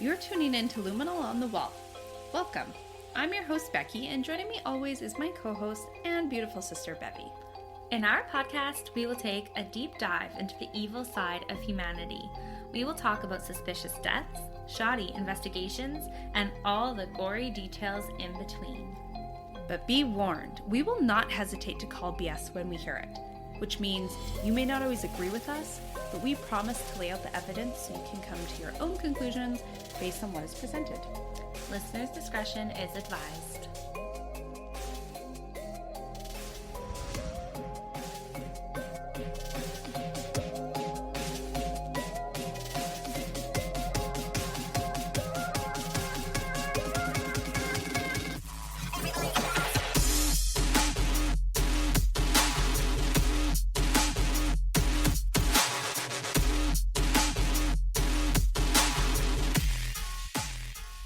You're tuning in to Luminal on the Wall. Welcome. I'm your host, Becky, and joining me always is my co-host and beautiful sister, Bevy. In our podcast, we will take a deep dive into the evil side of humanity. We will talk about suspicious deaths, shoddy investigations, and all the gory details in between. But be warned, we will not hesitate to call BS when we hear it, which means you may not always agree with us, but we promise to lay out the evidence so you can come to your own conclusions based on what is presented. Listeners' discretion is advised.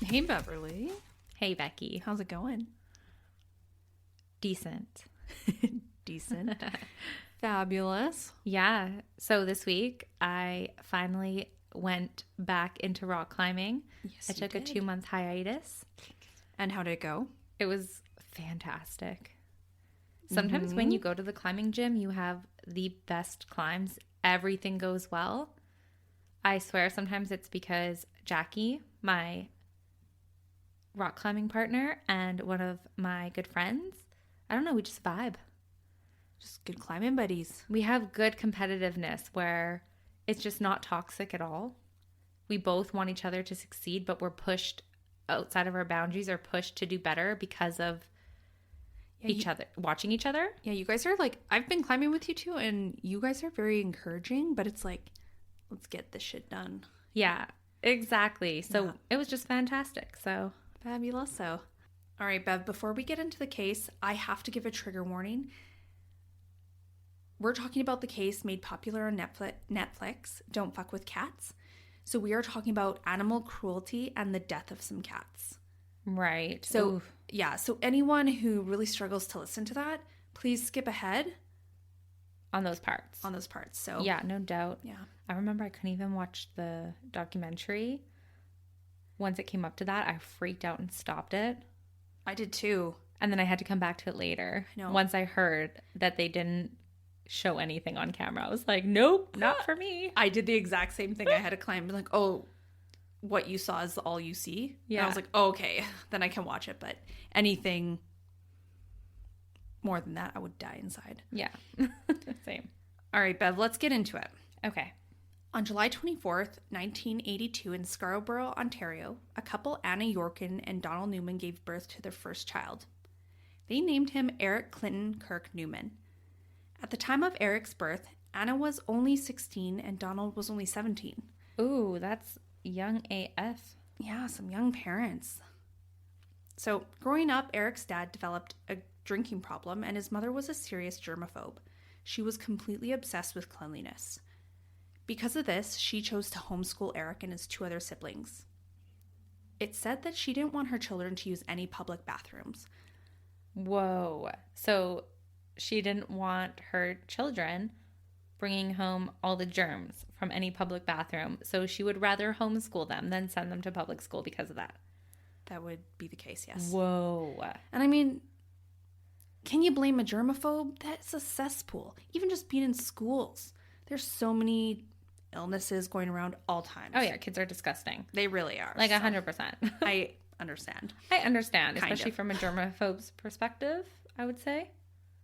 Hey, Beverly. Hey, Becky. How's it going? Decent. Decent. Fabulous. Yeah. So this week, I finally went back into rock climbing. Yes, I took a 2-month hiatus. And how did it go? It was fantastic. Sometimes when you go to the climbing gym, you have the best climbs. Everything goes well. I swear sometimes it's because Jackie, my rock climbing partner, and one of my good friends, I don't know, we just vibe. Just good climbing buddies. We have good competitiveness where it's just not toxic at all. We both want each other to succeed, but we're pushed outside of our boundaries or pushed to do better because of each other, watching each other. Yeah, you guys are like, I've been climbing with you too, and you guys are very encouraging, but it's like, let's get this shit done. Yeah, exactly. So It was just fantastic. So fabulous. So, all right, Bev, before we get into the case, I have to give a trigger warning. We're talking about the case made popular on Netflix, Don't Fuck with Cats. So we are talking about animal cruelty and the death of some cats. right. So, Oof. yeah, so anyone who really struggles to listen to that, please skip ahead On those parts. on those parts. So, Yeah, no doubt. yeah. I remember I couldn't even watch the documentary. Once it came up to that, I freaked out and stopped it. I did too. And then I had to come back to it later. I know. Once I heard that they didn't show anything on camera, I was like, nope, not for me. I did the exact same thing. I had to climb, like, oh, what you saw is all you see. Yeah. And I was like, oh, okay, then I can watch it. But anything more than that, I would die inside. Yeah. Same. All right, Bev, let's get into it. Okay. On July 24th, 1982, in Scarborough, Ontario, a couple, Anna Yorkin and Donald Newman, gave birth to their first child. They named him Eric Clinton Kirk Newman. At the time of Eric's birth, Anna was only 16 and Donald was only 17. Ooh, that's young AF. Yeah, some young parents. So, growing up, Eric's dad developed a drinking problem and his mother was a serious germaphobe. She was completely obsessed with cleanliness. Because of this, she chose to homeschool Eric and his 2 other siblings. It's said that she didn't want her children to use any public bathrooms. Whoa. So she didn't want her children bringing home all the germs from any public bathroom. So she would rather homeschool them than send them to public school because of that. That would be the case, yes. Whoa. And I mean, can you blame a germaphobe? That's a cesspool. Even just being in schools. There's so many illnesses going around all times. Oh, yeah. Kids are disgusting. They really are. Like so 100%. I understand. I understand, Kind especially of. from a germaphobe's perspective, I would say.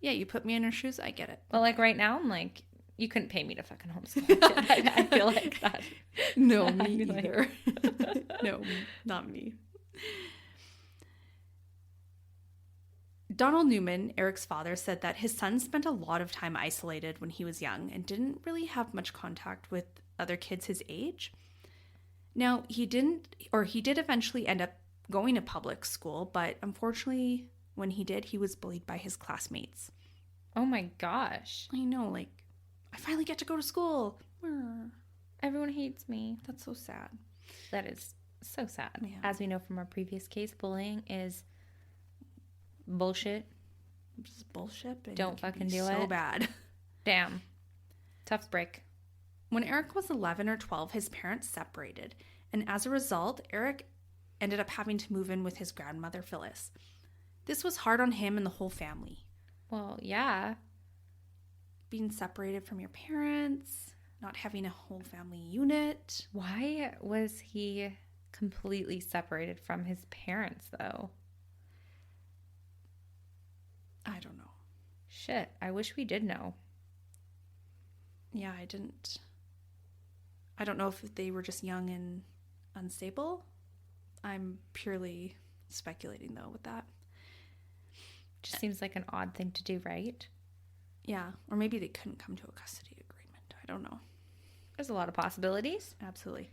Yeah, you put me in her shoes, I get it. But like right now, I'm like, you couldn't pay me to fucking homeschool a kid. I feel like that. No, I'd me be like- either. No, not me. Donald Newman, Eric's father, said that his son spent a lot of time isolated when he was young and didn't really have much contact with other kids his age. Now, he did eventually end up going to public school, but unfortunately, when he did, he was bullied by his classmates. Oh my gosh. I know, like, I finally get to go to school. Everyone hates me. That's so sad. That is so sad. Yeah. As we know from our previous case, bullying is bullshit. Just bullshit. And Don't it can fucking be do so it. bad. Damn. Tough break. When Eric was 11 or 12, his parents separated, And as a result, Eric ended up having to move in with his grandmother, Phyllis. This was hard on him and the whole family. Well, yeah. Being separated from your parents, not having a whole family unit. Why was he completely separated from his parents, though? I don't know. Shit, I wish we did know. Yeah, I didn't. I don't know if they were just young and unstable. I'm purely speculating, though, with that. Just seems like an odd thing to do, right? Yeah, or maybe they couldn't come to a custody agreement. I don't know. There's a lot of possibilities. Absolutely.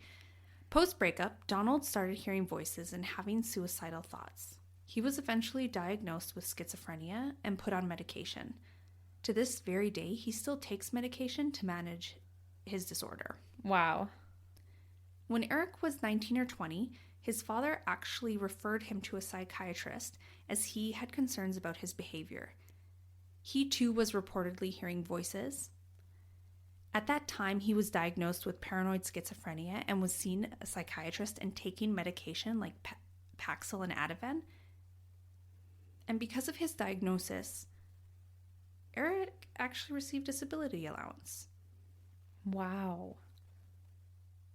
Post-breakup, Donald started hearing voices and having suicidal thoughts. He was eventually diagnosed with schizophrenia and put on medication. To this very day, he still takes medication to manage his disorder. Wow. When Eric was 19 or 20, his father actually referred him to a psychiatrist as he had concerns about his behavior. He too was reportedly hearing voices. At that time, he was diagnosed with paranoid schizophrenia and was seeing a psychiatrist and taking medication like Paxil and Ativan. And because of his diagnosis, Eric actually received disability allowance. Wow.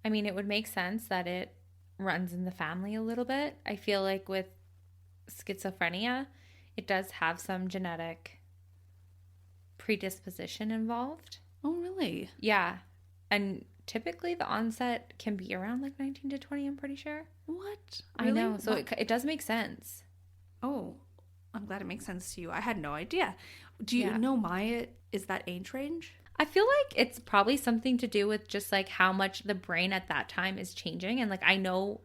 I mean, it would make sense that it runs in the family a little bit. I feel like with schizophrenia, it does have some genetic predisposition involved. Oh, really? Yeah. And typically the onset can be around like 19 to 20, I'm pretty sure. What? Really? I know. So it does make sense. Oh, I'm glad it makes sense to you. I had no idea. Do you know Maya is that age range? I feel like it's probably something to do with just like how much the brain at that time is changing. And like I know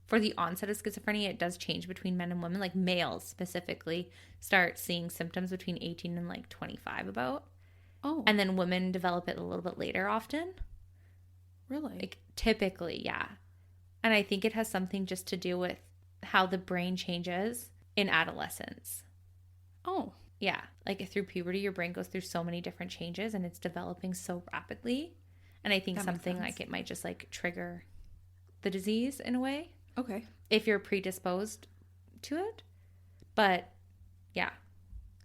for the onset of schizophrenia, it does change between men and women. Like males specifically start seeing symptoms between 18 and like 25 about. Oh. And then women develop it a little bit later often. Really? Like typically, yeah. And I think it has something just to do with how the brain changes in adolescence. Oh. Yeah, like through puberty, your brain goes through so many different changes and it's developing so rapidly. And I think that something like it might just like trigger the disease in a way. Okay. If you're predisposed to it. But yeah,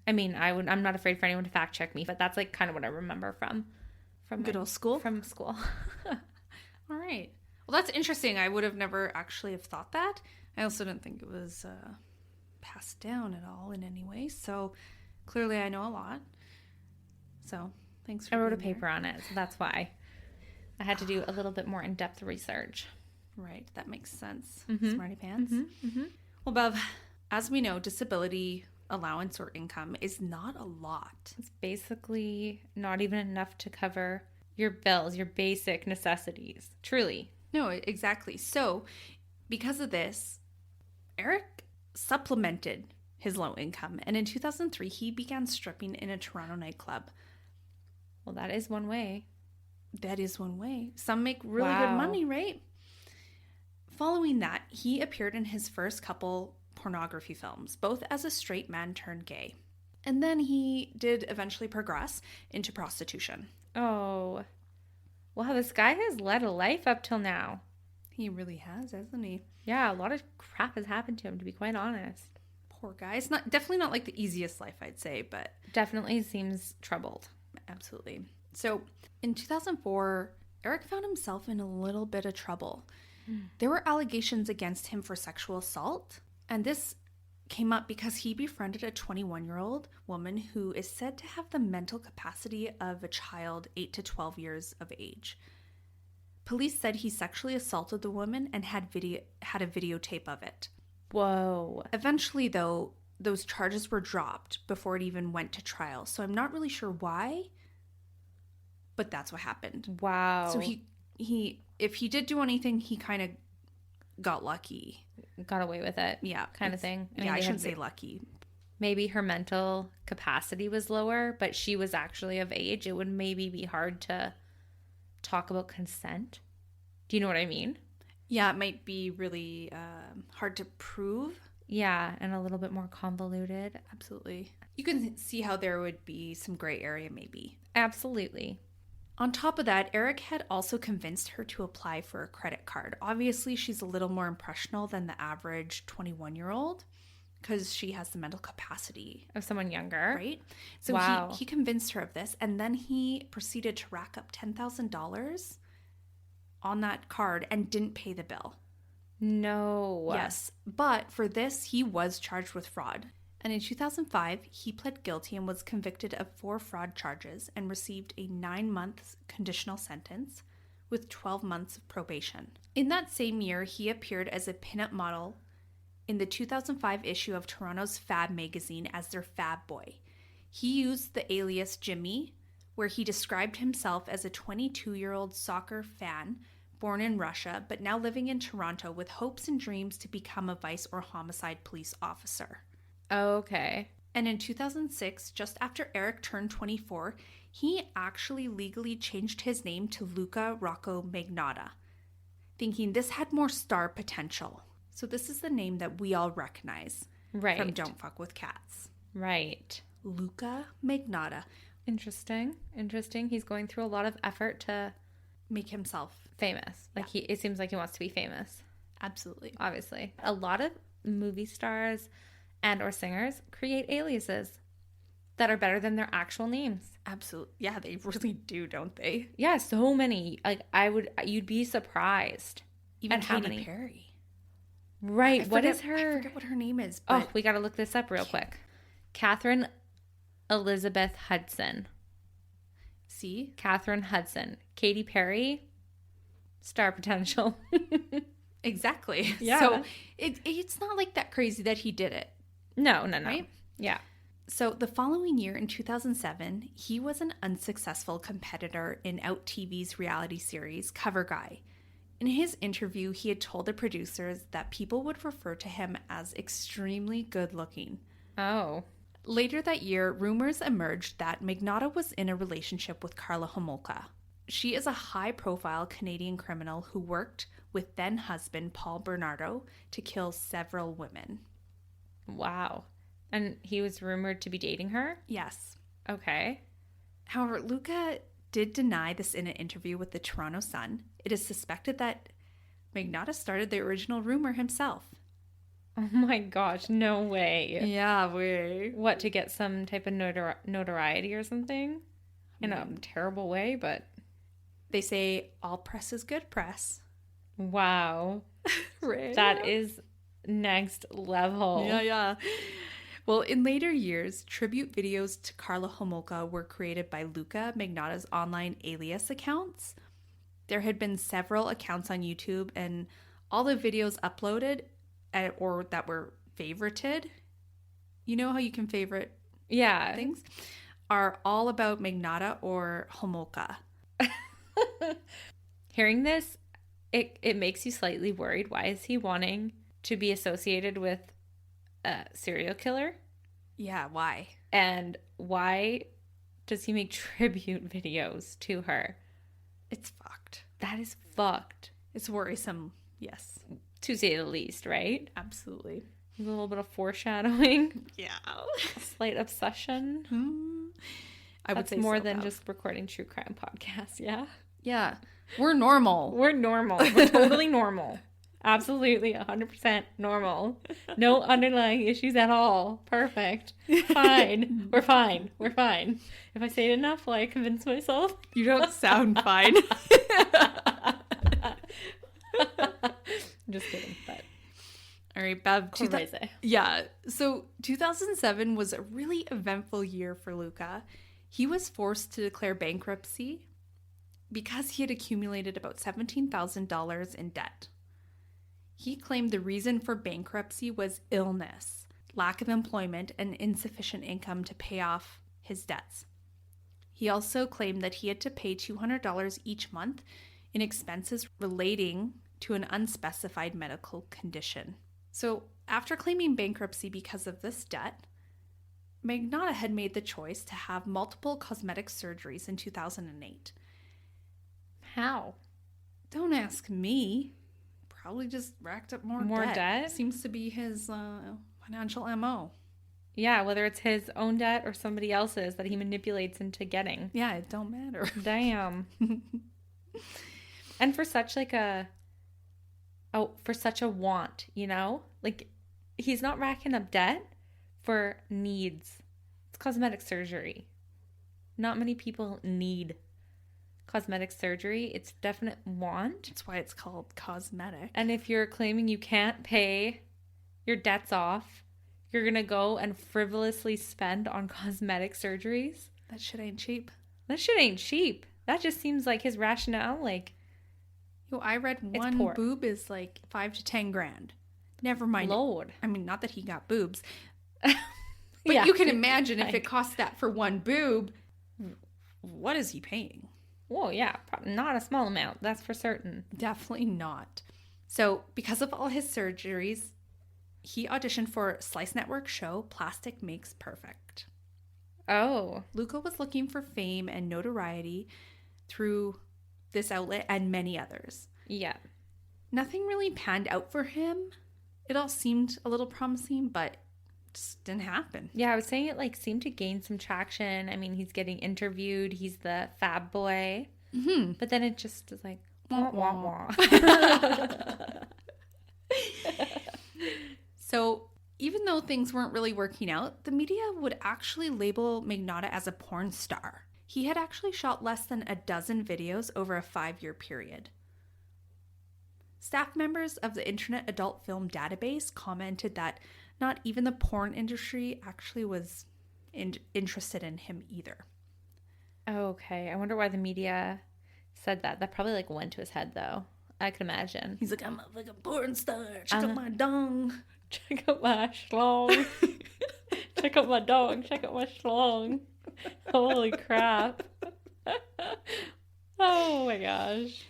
I mean, I'm not afraid for anyone to fact check me, but that's like kind of what I remember from good old school. From school. All right. Well, that's interesting. I would have never actually have thought that. I also didn't think it was passed down at all in any way. So clearly I know a lot. So thanks for I wrote a paper on it, so that's why I had to do a little bit more in-depth research. Right. That makes sense. Mm-hmm. Smarty pants. Mm-hmm. Mm-hmm. Well, Bev, as we know, disability allowance or income is not a lot. It's basically not even enough to cover your bills, your basic necessities. Truly. No, exactly. So because of this, Eric supplemented his low income, and in 2003 he began stripping in a Toronto nightclub. Well, that is one way. That is one way. Some make really good money, right? Following that, he appeared in his first couple pornography films, both as a straight man turned gay. And then he did eventually progress into prostitution. Oh. Wow, this guy has led a life up till now. He really has, hasn't he? Yeah, a lot of crap has happened to him, to be quite honest. Poor guy. It's definitely not like the easiest life, I'd say, but definitely seems troubled. Absolutely. So in 2004, Eric found himself in a little bit of trouble. There were allegations against him for sexual assault, and this came up because he befriended a 21-year-old woman who is said to have the mental capacity of a child 8 to 12 years of age. Police said he sexually assaulted the woman and had a videotape of it. Whoa. Eventually, though, those charges were dropped before it even went to trial. So I'm not really sure why, but that's what happened. Wow. So he if he did do anything, he kind of got lucky. Got away with it. Yeah. Kind of thing. I mean, I shouldn't say lucky. Maybe her mental capacity was lower, but she was actually of age. It would maybe be hard to talk about consent. Do you know what I mean? Yeah, it might be really hard to prove. Yeah, and a little bit more convoluted. Absolutely. You can see how there would be some gray area maybe. Absolutely. On top of that, Eric had also convinced her to apply for a credit card. Obviously, she's a little more impressionable than the average 21-year-old because she has the mental capacity Of someone younger. right? So Wow. he convinced her of this, and then he proceeded to rack up $10,000 on that card and didn't pay the bill. No. Yes, but for this, he was charged with fraud. And in 2005, he pled guilty and was convicted of 4 fraud charges and received a 9-month conditional sentence with 12 months of probation. In that same year, he appeared as a pinup model in the 2005 issue of Toronto's Fab magazine as their Fab Boy. He used the alias Jimmy, where he described himself as a 22-year-old soccer fan born in Russia, but now living in Toronto with hopes and dreams to become a vice or homicide police officer. Okay. And in 2006, just after Eric turned 24, he actually legally changed his name to Luca Rocco Magnotta, thinking this had more star potential. So this is the name that we all recognize Right. from Don't Fuck with Cats. Right. Luca Magnotta. Interesting. He's going through a lot of effort to Make himself. famous. Like it seems like he wants to be famous. Absolutely. Obviously. A lot of movie stars and or singers create aliases that are better than their actual names. Absolutely. Yeah, they really do, don't they? Yeah, so many. Like you'd be surprised. Even And how Katy many? Perry. Right. I What forget- is her? I forget what her name is. Oh, But we got to look this up real quick. Catherine Elizabeth Hudson. see? Catherine Hudson. Katy Perry. Star potential. Exactly. Yeah. So it's not like that crazy that he did it. No. Right? Yeah. So the following year, in 2007, he was an unsuccessful competitor in Out TV's reality series, Cover Guy. In his interview, he had told the producers that people would refer to him as extremely good looking. Oh. Later that year, rumors emerged that Magnotta was in a relationship with Karla Homolka. She is a high-profile Canadian criminal who worked with then-husband Paul Bernardo to kill several women. Wow. And he was rumored to be dating her? Yes. Okay. However, Luca did deny this in an interview with the Toronto Sun. It is suspected that Magnotta started the original rumor himself. Oh my gosh, no way. Yeah, way. What, to get some type of notoriety or something? In a terrible way, but They say all press is good press. wow. Right. That is next level. Yeah. Well, in later years, tribute videos to Karla Homolka were created by Luca Magnotta's online alias accounts. There had been several accounts on YouTube, and all the videos uploaded or that were favorited, you know how you can favorite Yeah. things, are all about Magnotta or Homolka. Hearing this, it makes you slightly worried. Why is he wanting to be associated with a serial killer? Yeah, why? And why does he make tribute videos to her? It's fucked. That is fucked. It's worrisome. Yes, To say the least, right? absolutely. A little bit of foreshadowing, Yeah. a slight obsession. I would That's say more so, than Bev. just recording true crime podcasts, yeah? Yeah. We're normal. We're normal. We're totally normal. Absolutely 100% normal. No underlying issues at all. Perfect. Fine. We're fine. We're fine. If I say it enough, will I convince myself? You don't sound fine. Just kidding. But All right, Bev. crazy. Yeah. So 2007 was a really eventful year for Luca. He was forced to declare bankruptcy because he had accumulated about $17,000 in debt. He claimed the reason for bankruptcy was illness, lack of employment, and insufficient income to pay off his debts. He also claimed that he had to pay $200 each month in expenses relating to an unspecified medical condition. So, after claiming bankruptcy because of this debt, Magnotta had made the choice to have multiple cosmetic surgeries in 2008. How? Don't ask me. Probably just racked up more More debt? Seems to be his financial MO. Yeah, whether it's his own debt or somebody else's that he manipulates into getting. Yeah, it don't matter. Damn. And for such like for such a want, you know? Like, he's not racking up debt for needs. It's cosmetic surgery. Not many people need cosmetic surgery. It's definite want. That's why it's called cosmetic. And if you're claiming you can't pay your debts off, you're going to go and frivolously spend on cosmetic surgeries. That shit ain't cheap. That shit ain't cheap. That just seems like his rationale. Like, yo, I read one boob is like 5 to 10 grand. Never mind. Lord. I mean, not that he got boobs. But yeah, you can imagine if it costs that for one boob, what is he paying? Well, yeah, not a small amount. That's for certain. Definitely not. So, because of all his surgeries, he auditioned for Slice Network show Plastic Makes Perfect. Oh. Luca was looking for fame and notoriety through this outlet and many others. Yeah. Nothing really panned out for him. It all seemed a little promising, but just didn't happen. Yeah, I was saying it like seemed to gain some traction. I mean, he's getting interviewed. He's the fab boy. Mm-hmm. But then it just is like, wah, wah, wah. So even though things weren't really working out, the media would actually label Magnotta as a porn star. He had actually shot less than a dozen videos over a 5-year period. Staff members of the Internet Adult Film Database commented that not even the porn industry actually was interested in him either. Okay, I wonder why the media said that. That probably like went to his head though. I could imagine. He's like, I'm a fucking porn star. Check out my dong. Check out my schlong. Check out my dong. Check out my schlong. Holy crap. Oh my gosh.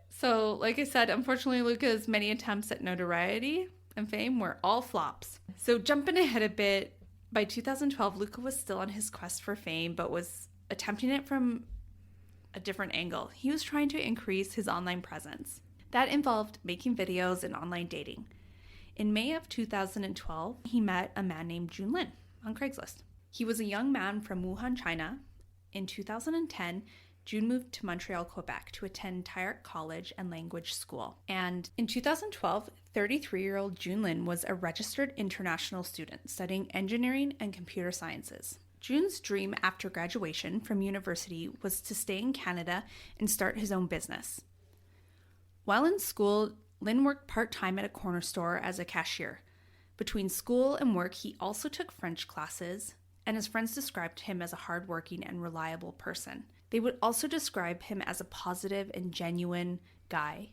So, like I said, unfortunately, Luca's many attempts at notoriety and fame were all flops. So, jumping ahead a bit, by 2012, Luca was still on his quest for fame, but was attempting it from a different angle. He was trying to increase his online presence. That involved making videos and online dating. In May of 2012, he met a man named Jun Lin on Craigslist. He was a young man from Wuhan, China. In 2010, June moved to Montreal, Quebec to attend Tyrek College and Language School. And in 2012, 33-year-old Jun Lin was a registered international student studying engineering and computer sciences. June's dream after graduation from university was to stay in Canada and start his own business. While in school, Lin worked part-time at a corner store as a cashier. Between school and work, he also took French classes, and his friends described him as a hardworking and reliable person. They would also describe him as a positive and genuine guy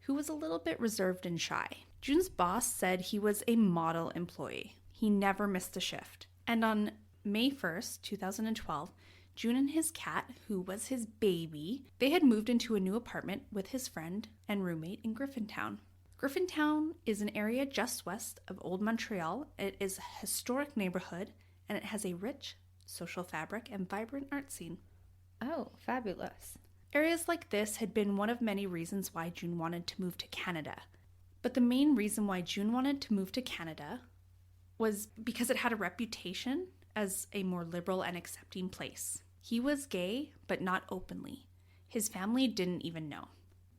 who was a little bit reserved and shy. June's boss said he was a model employee. He never missed a shift. And on May 1st, 2012, June and his cat, who was his baby, they had moved into a new apartment with his friend and roommate in Griffintown. Griffintown is an area just west of Old Montreal. It is a historic neighborhood, and it has a rich social fabric and vibrant art scene. Oh, fabulous. Areas like this had been one of many reasons why June wanted to move to Canada. But the main reason why June wanted to move to Canada was because it had a reputation as a more liberal and accepting place. He was gay, but not openly. His family didn't even know.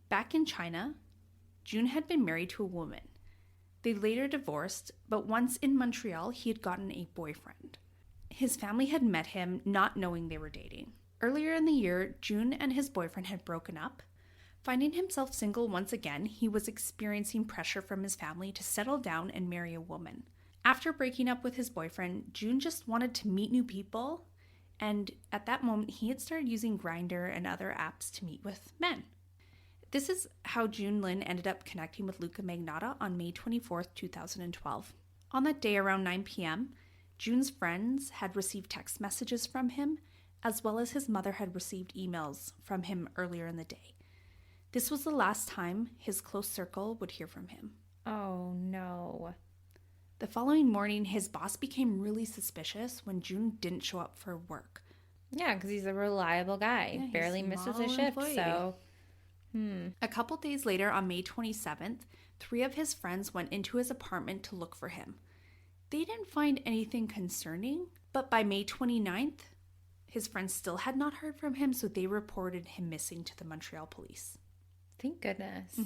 Back in China, June had been married to a woman. They later divorced, but once in Montreal, he had gotten a boyfriend. His family had met him not knowing they were dating. Earlier in the year, June and his boyfriend had broken up. Finding himself single once again, he was experiencing pressure from his family to settle down and marry a woman. After breaking up with his boyfriend, June just wanted to meet new people, and at that moment, he had started using Grindr and other apps to meet with men. This is how Jun Lin ended up connecting with Luca Magnotta on May 24th, 2012. On that day around 9 p.m., June's friends had received text messages from him, as well as his mother had received emails from him earlier in the day. This was the last time his close circle would hear from him. Oh, no. The following morning, his boss became really suspicious when June didn't show up for work. Yeah, because he's a reliable guy. Yeah, barely misses a shift, employee. so... A couple days later, on May 27th, 3 of his friends went into his apartment to look for him. They didn't find anything concerning, but by May 29th, his friends still had not heard from him, so they reported him missing to the Montreal police. Thank goodness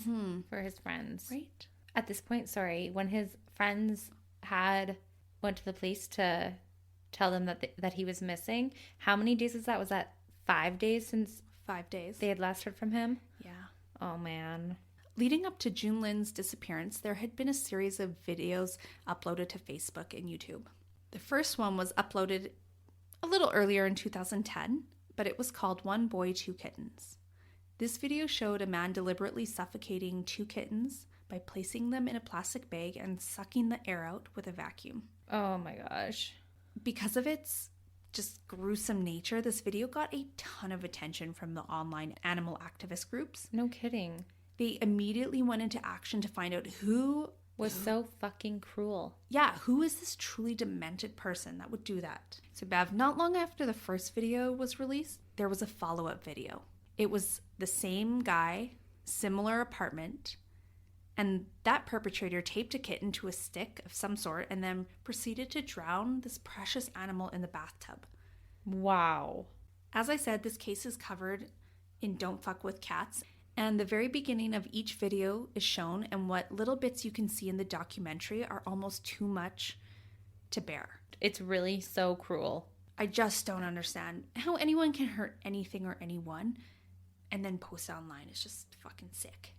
for his friends. Right? At this point, when his friends went to the police to tell them that he was missing, how many days was that? Was that 5 days since 5 days. they had last heard from him? Yeah. Oh, man. Leading up to Jun Lin's disappearance, there had been a series of videos uploaded to Facebook and YouTube. The first one was uploaded a little earlier in 2010, but it was called One Boy, Two Kittens. This video showed a man deliberately suffocating 2 kittens by placing them in a plastic bag and sucking the air out with a vacuum. Oh my gosh. Because of its just gruesome nature, this video got a ton of attention from the online animal activist groups. No kidding. They immediately went into action to find out who Was so fucking cruel. Yeah, who is this truly demented person that would do that? So Bev, not long after the first video was released, there was a follow-up video. It was the same guy, similar apartment, and that perpetrator taped a kitten to a stick of some sort and then proceeded to drown this precious animal in the bathtub. Wow. As I said, this case is covered in Don't Fuck With Cats, and the very beginning of each video is shown, and what little bits you can see in the documentary are almost too much to bear. It's really so cruel. I just don't understand how anyone can hurt anything or anyone and then post it online. It's just fucking sick.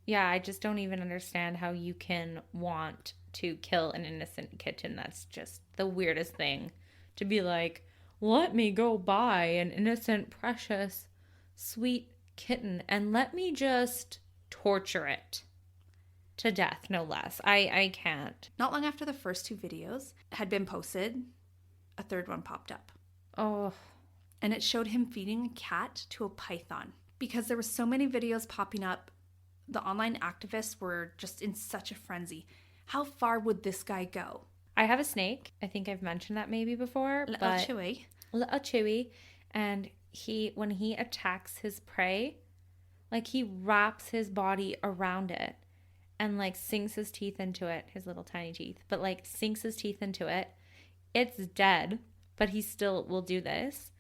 Yeah, I just don't even understand how you can want to kill an innocent kitten. That's just the weirdest thing. To be like, let me go buy an innocent, precious, sweet kitten and let me just torture it to death, no less. I can't. Not long after the first 2 videos had been posted, a third one popped up. Oh. And it showed him feeding a cat to a python. Because there were so many videos popping up, the online activists were just in such a frenzy. How far would this guy go? I have a snake. I think I've mentioned that maybe before. Little Chewy. Little Chewy. And when he attacks his prey, like he wraps his body around it and like sinks his teeth into it, his little tiny teeth, but like sinks his teeth into it. It's dead, but he still will do this.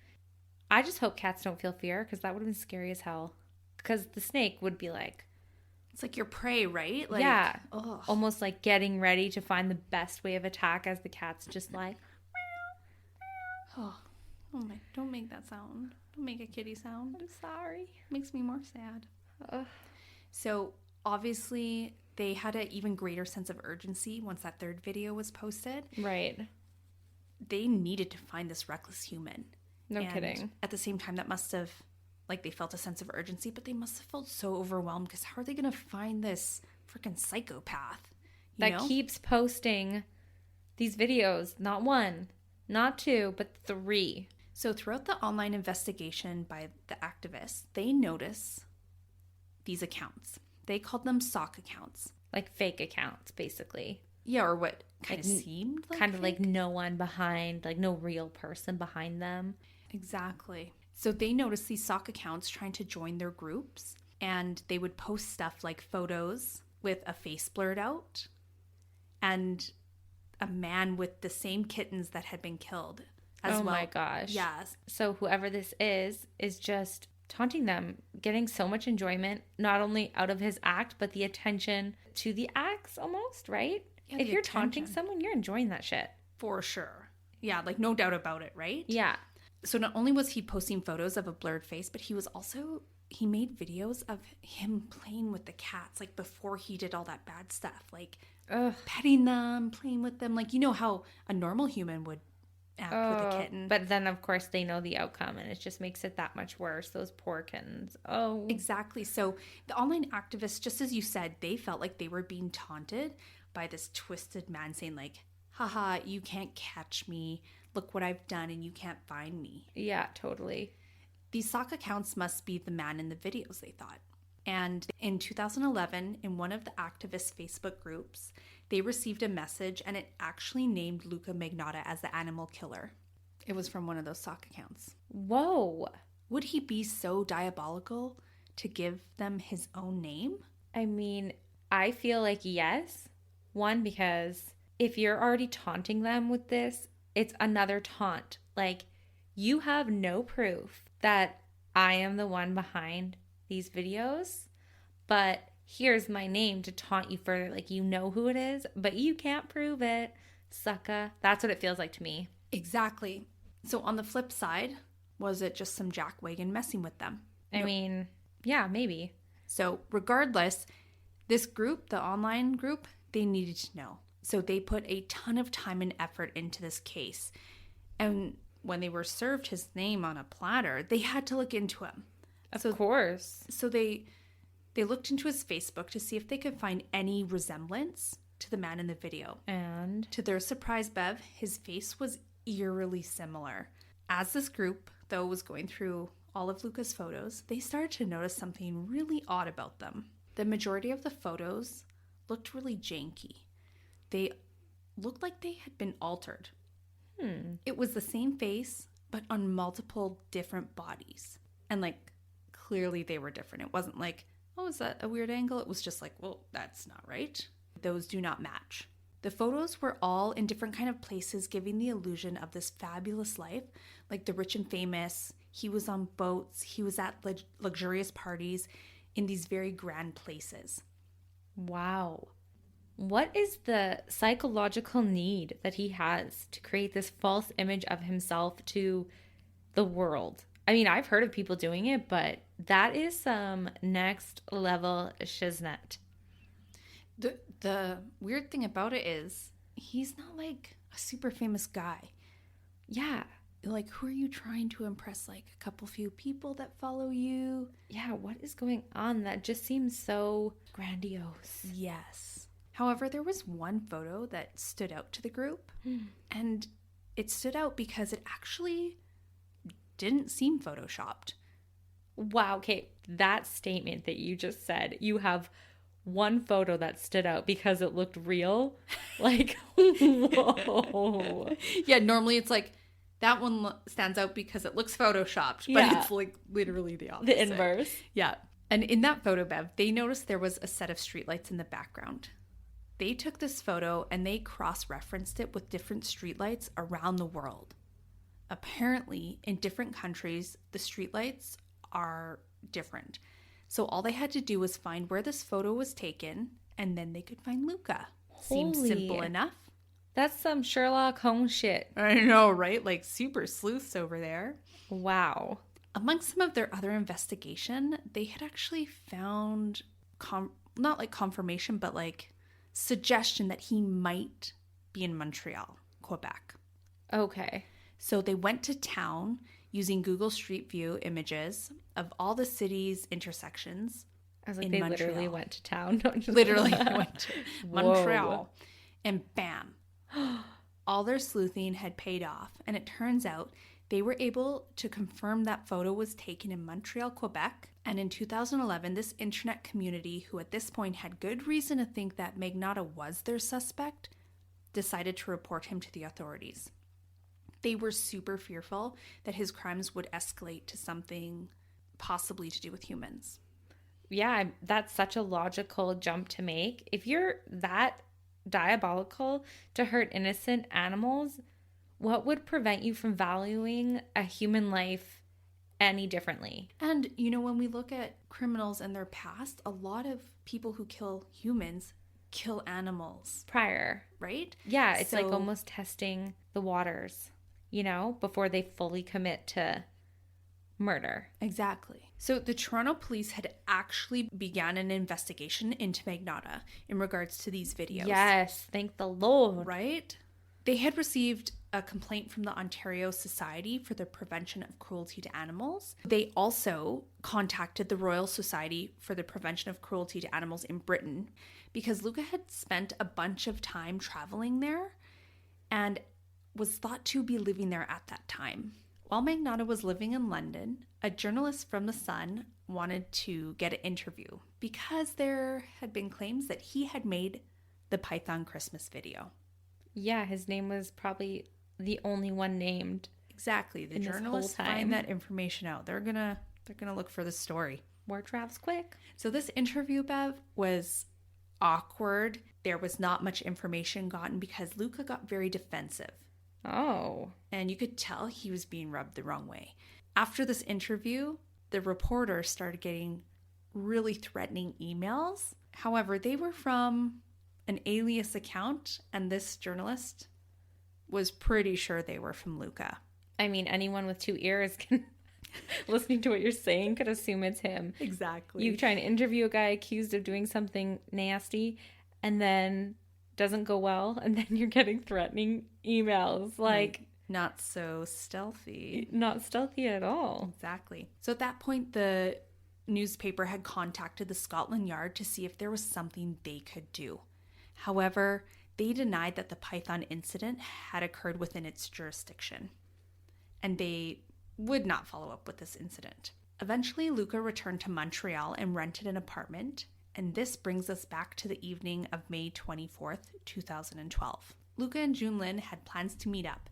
I just hope cats don't feel fear, because that would have been scary as hell. Because the snake would be like, it's like your prey, right? Like, yeah. Ugh. Almost like getting ready to find the best way of attack, as the cat's just like, oh my, don't make that sound. Don't make a kitty sound. I'm sorry. Makes me more sad. Ugh. So obviously they had an even greater sense of urgency once that third video was posted. Right. They needed to find this reckless human. No And kidding. at the same time, that must have, like, they felt a sense of urgency, but they must have felt so overwhelmed, because how are they going to find this freaking psychopath? You know? Keeps posting these videos. Not 1, not 2, but 3. So throughout the online investigation by the activists, they notice these accounts. They called them sock accounts. Like fake accounts, basically. Yeah, or what kind of seemed like kind of fake. like no one behind, like no real person behind them. Exactly. So they noticed these sock accounts trying to join their groups, and they would post stuff like photos with a face blurred out and a man with the same kittens that had been killed as well. Oh my gosh. Yes. So whoever this is just taunting them, getting so much enjoyment, not only out of his act, but the attention to the acts almost, right? Yeah, if the you're attention. taunting someone, you're enjoying that shit. For sure. Yeah, like no doubt about it, right? Yeah. So not only was he posting photos of a blurred face, but he made videos of him playing with the cats, like before he did all that bad stuff, like petting them, playing with them, like, you know how a normal human would act with a kitten. But then, of course, they know the outcome, and it just makes it that much worse. Those poor kittens. Oh. Exactly. So the online activists, just as you said, they felt like they were being taunted by this twisted man saying like, haha, you can't catch me. Look what I've done and you can't find me. Yeah, totally. These sock accounts must be the man in the videos, they thought. And in 2011, in one of the activist Facebook groups, they received a message, and it actually named Luca Magnotta as the animal killer. It was from one of those sock accounts. Whoa. Would he be so diabolical to give them his own name? I mean, I feel like yes. 1, because if you're already taunting them with this, it's another taunt. Like, you have no proof that I am the one behind these videos, but here's my name to taunt you further. Like, you know who it is, but you can't prove it, sucka. That's what it feels like to me. Exactly. So on the flip side, was it just some jackwagon messing with them? I mean, yeah, maybe. So regardless, this group, the online group, they needed to know. So they put a ton of time and effort into this case. And when they were served his name on a platter, they had to look into him. Of course. So they looked into his Facebook to see if they could find any resemblance to the man in the video. And to their surprise, Bev, his face was eerily similar. As this group, though, was going through all of Luca's photos, they started to notice something really odd about them. The majority of the photos looked really janky. They looked like they had been altered. It was the same face, but on multiple different bodies. And like, clearly they were different. It wasn't like, oh, is that a weird angle? It was just like, well, that's not right. Those do not match. The photos were all in different kind of places, giving the illusion of this fabulous life, like the rich and famous. He was on boats. He was at luxurious parties in these very grand places. wow. What is the psychological need that he has to create this false image of himself to the world? I mean, I've heard of people doing it, but that is some next level shiznit. The weird thing about it is he's not like a super famous guy. Yeah. Like, who are you trying to impress? Like a couple few people that follow you? Yeah, what is going on? That just seems so grandiose. Yes. However, there was one photo that stood out to the group, and it stood out because it actually didn't seem photoshopped. Wow, okay, that statement that you just said, you have one photo that stood out because it looked real. Like, whoa. Yeah, normally it's like, that one stands out because it looks photoshopped, but Yeah. it's like literally the opposite. The inverse. Yeah. And in that photo, Bev, they noticed there was a set of streetlights in the background. They took this photo and they cross-referenced it with different streetlights around the world. Apparently, in different countries, the streetlights are different. So all they had to do was find where this photo was taken, and then they could find Luca. Seems Holy. simple enough. That's some Sherlock Holmes shit. I know, right? Like super sleuths over there. Wow. Amongst some of their other investigation, they had actually found, not like confirmation, but like suggestion that he might be in Montreal, Quebec. Okay. So they went to town using Google Street View images of all the city's intersections. I was like, in they Montreal. literally went to town. Don't just- Literally went to Whoa. Montreal. And bam, all their sleuthing had paid off. And it turns out they were able to confirm that photo was taken in Montreal, Quebec. And in 2011, this internet community, who at this point had good reason to think that Magnotta was their suspect, decided to report him to the authorities. They were super fearful that his crimes would escalate to something possibly to do with humans. Yeah, that's such a logical jump to make. If you're that diabolical to hurt innocent animals, what would prevent you from valuing a human life any differently? And, you know, when we look at criminals and their past, a lot of people who kill humans kill animals, Prior. right? Yeah, it's like So- almost testing the waters, you know, before they fully commit to murder. Exactly. So the Toronto police had actually began an investigation into Magnotta in regards to these videos. Yes, thank the Lord. Right? They had received a complaint from the Ontario Society for the Prevention of Cruelty to Animals. They also contacted the Royal Society for the Prevention of Cruelty to Animals in Britain because Luca had spent a bunch of time traveling there and was thought to be living there at that time. While Magnotta was living in London, a journalist from The Sun wanted to get an interview because there had been claims that he had made the Python Christmas video. Yeah, his name was probably the only one named. Exactly. The In this whole journalists time. find that information out. They're gonna look for the story. Word travels quick. So this interview, Bev, was awkward. There was not much information gotten because Luca got very defensive. Oh. And you could tell he was being rubbed the wrong way. After this interview, the reporter started getting really threatening emails. However, they were from an alias account, and this journalist was pretty sure they were from Luca. I mean, anyone with 2 ears can listening to what you're saying could assume it's him. Exactly. You try and interview a guy accused of doing something nasty and then doesn't go well, and then you're getting threatening emails. Like, not so stealthy. Not stealthy at all. Exactly. So at that point, the newspaper had contacted the Scotland Yard to see if there was something they could do. However, they denied that the Python incident had occurred within its jurisdiction, and they would not follow up with this incident. Eventually, Luca returned to Montreal and rented an apartment, and this brings us back to the evening of May 24th, 2012. Luca and Jun Lin had plans to meet up.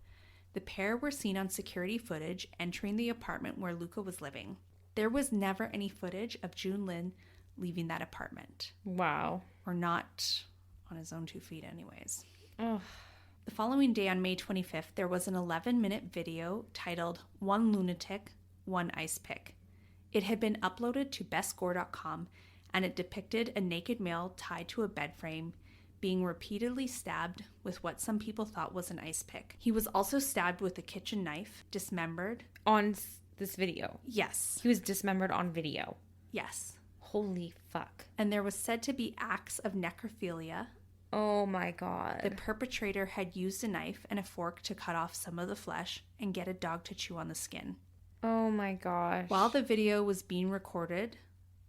The pair were seen on security footage entering the apartment where Luca was living. There was never any footage of Jun Lin leaving that apartment. Wow. Or not on his own 2 feet anyways. Oh. The following day on May 25th, there was an 11-minute video titled One Lunatic, One Ice Pick. It had been uploaded to bestscore.com, and it depicted a naked male tied to a bed frame being repeatedly stabbed with what some people thought was an ice pick. He was also stabbed with a kitchen knife, dismembered. On this video? Yes. He was dismembered on video? Yes. Holy fuck. And there was said to be acts of necrophilia. Oh my God. The perpetrator had used a knife and a fork to cut off some of the flesh and get a dog to chew on the skin. Oh my gosh. While the video was being recorded,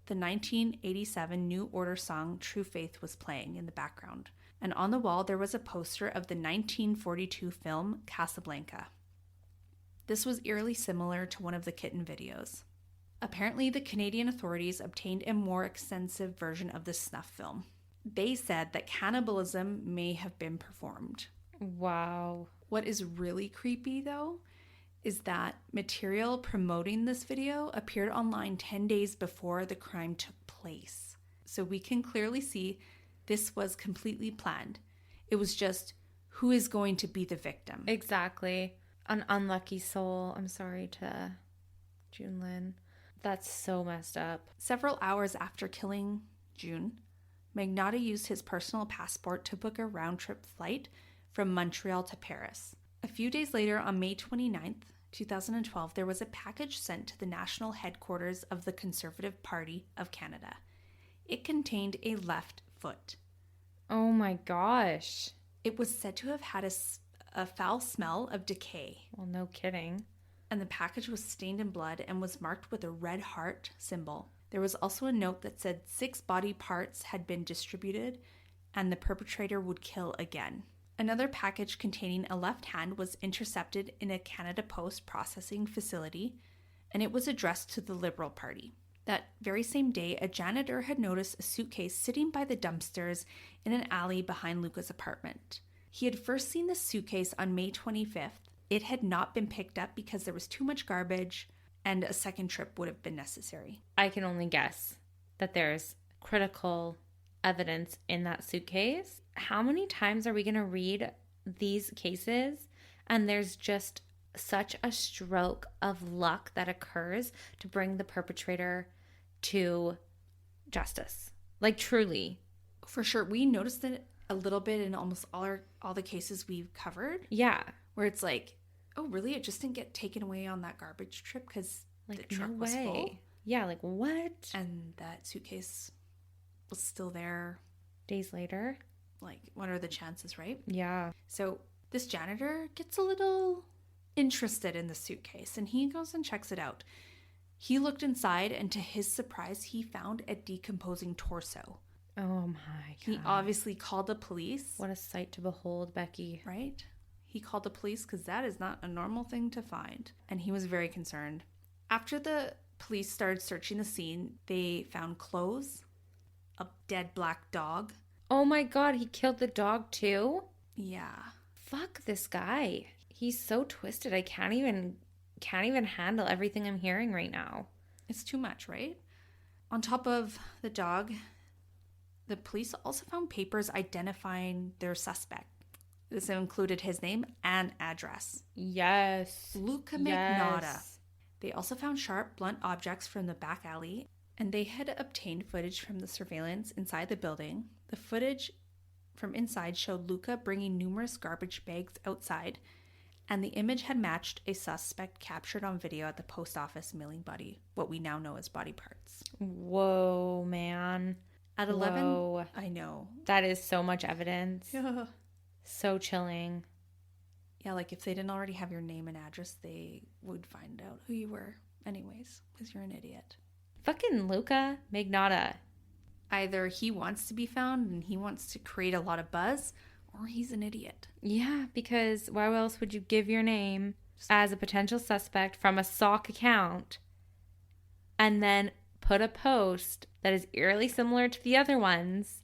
the 1987 New Order song True Faith was playing in the background. And on the wall there was a poster of the 1942 film Casablanca. This was eerily similar to one of the kitten videos. Apparently, the Canadian authorities obtained a more extensive version of the snuff film. They said that cannibalism may have been performed. Wow. What is really creepy, though, is that material promoting this video appeared online 10 days before the crime took place. So we can clearly see this was completely planned. It was just, who is going to be the victim? Exactly. An unlucky soul. I'm sorry to Jun Lin. That's so messed up. Several hours after killing June, Magnotta used his personal passport to book a round-trip flight from Montreal to Paris. A few days later, on May 29th, 2012, there was a package sent to the national headquarters of the Conservative Party of Canada. It contained a left foot. Oh my gosh. It was said to have had a foul smell of decay. Well, no kidding. And the package was stained in blood and was marked with a red heart symbol. There was also a note that said 6 body parts had been distributed and the perpetrator would kill again. Another package containing a left hand was intercepted in a Canada Post processing facility, and it was addressed to the Liberal Party. That very same day, a janitor had noticed a suitcase sitting by the dumpsters in an alley behind Luca's apartment. He had first seen the suitcase on May 25th. It had not been picked up because there was too much garbage and a second trip would have been necessary. I can only guess that there's critical evidence in that suitcase. How many times are we going to read these cases and there's just such a stroke of luck that occurs to bring the perpetrator to justice? Like, truly. For sure. We noticed it a little bit in almost all the cases we've covered. Yeah. Where it's like, oh, really? It just didn't get taken away on that garbage trip because the truck was full? Yeah, like what? And that suitcase was still there. Days later? Like, what are the chances, right? Yeah. So this janitor gets a little interested in the suitcase and he goes and checks it out. He looked inside and to his surprise, he found a decomposing torso. Oh my God. He obviously called the police. What a sight to behold, Becky. Right? He called the police because that is not a normal thing to find. And he was very concerned. After the police started searching the scene, they found clothes, a dead black dog. Oh my God, he killed the dog too? Yeah. Fuck this guy. He's so twisted. I can't even handle everything I'm hearing right now. It's too much, right? On top of the dog, The police also found papers identifying their suspect. This included his name and address. Yes. Luca Magnotta. They also found sharp, blunt objects from the back alley, and they had obtained footage from the surveillance inside the building. The footage from inside showed Luca bringing numerous garbage bags outside, and the image had matched a suspect captured on video at the post office mailing body, what we now know as body parts. Whoa, man. At 11, Whoa. I know. That is so much evidence. Yeah. So chilling. Yeah, like if they didn't already have your name and address, they would find out who you were anyways, because you're an idiot. Fucking Luca Magnotta. Either he wants to be found and he wants to create a lot of buzz, or he's an idiot. Yeah, because why else would you give your name as a potential suspect from a sock account and then put a post that is eerily similar to the other ones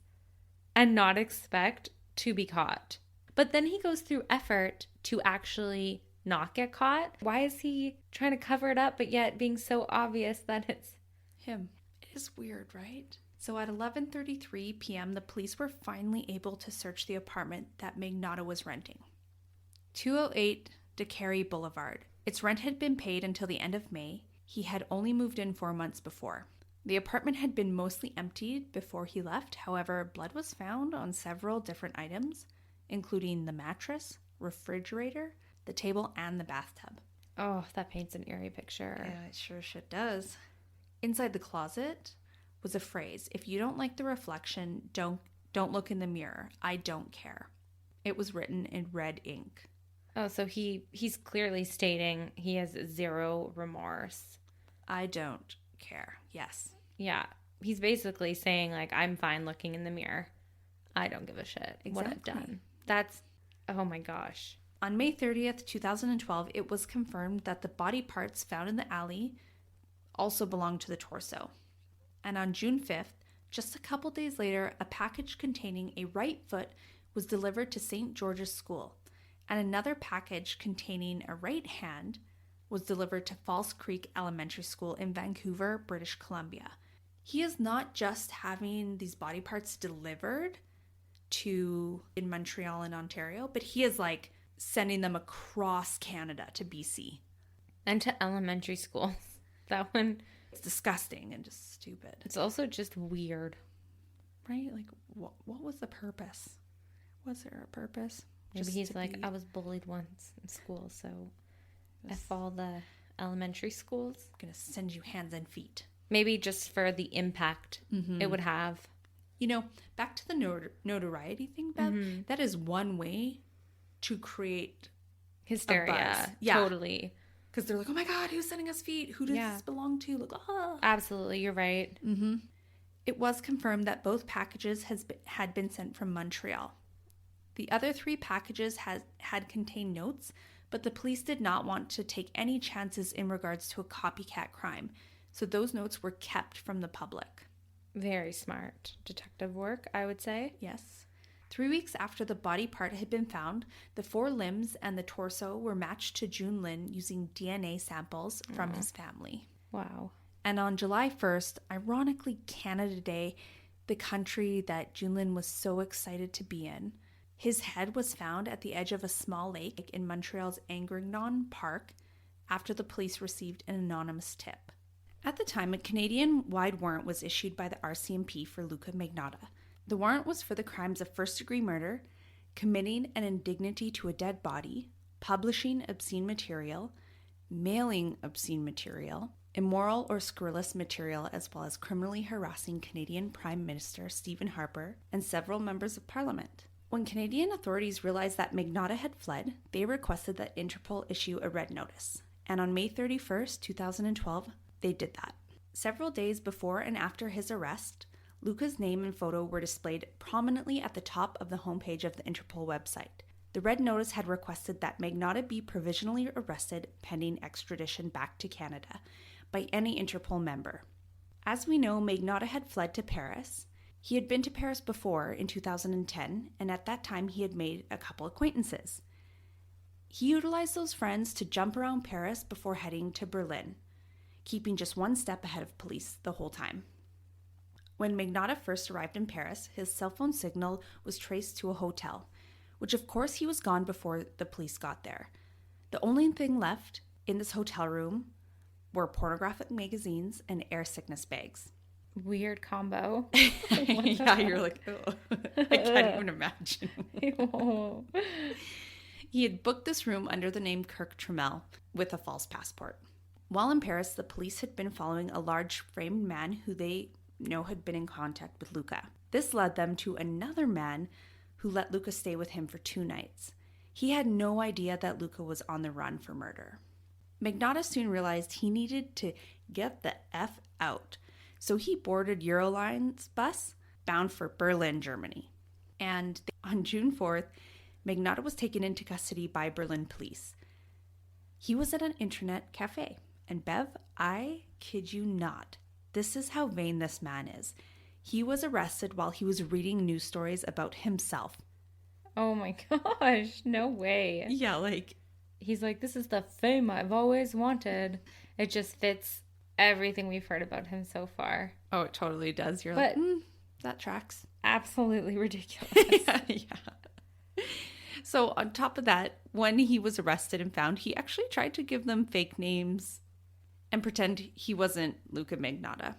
and not expect to be caught? But then he goes through effort to actually not get caught. Why is he trying to cover it up but yet being so obvious that it's him? It is weird, right? So at 11:33 p.m., the police were finally able to search the apartment that Magnotta was renting. 208 DeCary Boulevard. Its rent had been paid until the end of May. He had only moved in 4 months before. The apartment had been mostly emptied before he left. However, blood was found on several different items, including the mattress, refrigerator, the table, and the bathtub. Oh, that paints an eerie picture. Yeah, it sure shit does. Inside the closet was a phrase: "If you don't like the reflection, don't look in the mirror. I don't care." It was written in red ink. Oh, so he's clearly stating he has zero remorse. I don't care. Yes. Yeah. He's basically saying, like, I'm fine looking in the mirror. I don't give a shit what I've done. That's, oh my gosh. On May 30th, 2012, it was confirmed that the body parts found in the alley also belonged to the torso. And on June 5th, just a couple days later, a package containing a right foot was delivered to St. George's School, and another package containing a right hand was delivered to False Creek Elementary School in Vancouver, British Columbia. He is not just having these body parts delivered to in Montreal and Ontario, but he is like sending them across Canada to BC. And to elementary schools. That one... It's disgusting and just stupid. It's also just weird. Right? Like, what was the purpose? Was there a purpose? Maybe he's like, I was bullied once in school, so F all the elementary schools. I'm going to send you hands and feet. Maybe just for the impact it would have. You know, back to the notoriety thing, Bev, that is one way to create hysteria. Yeah. Totally. Because they're like, oh my God, who's sending us feet? Who does this belong to? Like, oh. Absolutely, you're right. It was confirmed that both packages had been sent from Montreal. The other 3 packages had contained notes, but the police did not want to take any chances in regards to a copycat crime, so those notes were kept from the public. Very smart detective work, I would say. Yes. 3 weeks after the body part had been found, the 4 limbs and the torso were matched to Jun Lin using DNA samples from his family. Wow. And on July 1st, ironically Canada Day, the country that Jun Lin was so excited to be in, his head was found at the edge of a small lake in Montreal's Angrignon Park after the police received an anonymous tip. At the time, a Canadian-wide warrant was issued by the RCMP for Luca Magnotta. The warrant was for the crimes of first-degree murder, committing an indignity to a dead body, publishing obscene material, mailing obscene material, immoral or scurrilous material, as well as criminally harassing Canadian Prime Minister Stephen Harper and several members of Parliament. When Canadian authorities realized that Magnotta had fled, they requested that Interpol issue a red notice. And on May 31st, 2012, they did that. Several days before and after his arrest, Luca's name and photo were displayed prominently at the top of the homepage of the Interpol website. The red notice had requested that Magnotta be provisionally arrested pending extradition back to Canada by any Interpol member. As we know, Magnotta had fled to Paris. He had been to Paris before in 2010, and at that time he had made a couple acquaintances. He utilized those friends to jump around Paris before heading to Berlin, keeping just one step ahead of police the whole time. When Magnotta first arrived in Paris, his cell phone signal was traced to a hotel, which of course he was gone before the police got there. The only thing left in this hotel room were pornographic magazines and air sickness bags. Weird combo. Yeah, you're like, oh, I can't even imagine. He had booked this room under the name Kirk Trammell with a false passport. While in Paris, the police had been following a large framed man who they know had been in contact with Luca. This led them to another man who let Luca stay with him for 2 nights. He had no idea that Luca was on the run for murder. Magnotta soon realized he needed to get the F out, so he boarded Euroline's bus bound for Berlin, Germany. And on June 4th, Magnotta was taken into custody by Berlin police. He was at an internet cafe, and Bev, I kid you not, this is how vain this man is. He was arrested while he was reading news stories about himself. Oh my gosh, no way. Yeah, like... He's like, this is the fame I've always wanted. It just fits everything we've heard about him so far. Oh, it totally does. You're but like, that tracks. Absolutely ridiculous. Yeah. So on top of that, when he was arrested and found, he actually tried to give them fake names and pretend he wasn't Luca Magnotta.